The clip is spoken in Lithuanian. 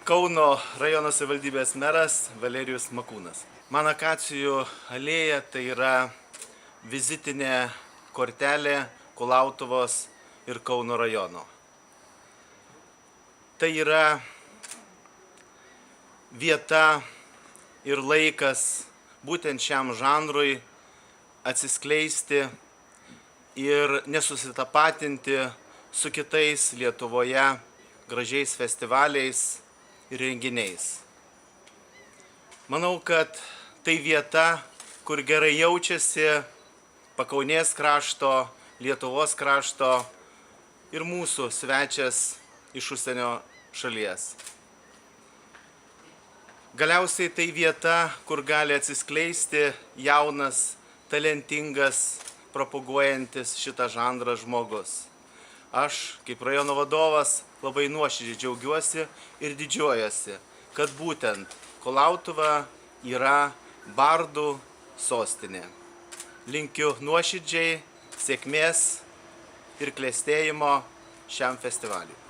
Kauno rajono savivaldybės meras Valerijus Makūnas. Man Akacijų alėja tai yra vizitinė kortelė Kulautuvos ir Kauno rajono. Tai yra vieta ir laikas būtent šiam žanrui atsiskleisti ir nesusitapatinti su kitais Lietuvoje gražiais festivaliais ir renginiais. Manau, kad tai vieta, kur gerai jaučiasi Pakaunės krašto, Lietuvos krašto ir mūsų svečias iš užsienio šalies. Galiausiai tai vieta, kur gali atsiskleisti jaunas, talentingas, propaguojantis šitą žanrą žmogus. Aš, kaip rajono vadovas, labai nuoširdžiai džiaugiuosi ir didžiuojuosi, kad būtent Kulautuva yra bardų sostinė. Linkiu nuoširdžiai sėkmės ir klestėjimo šiam festivaliui.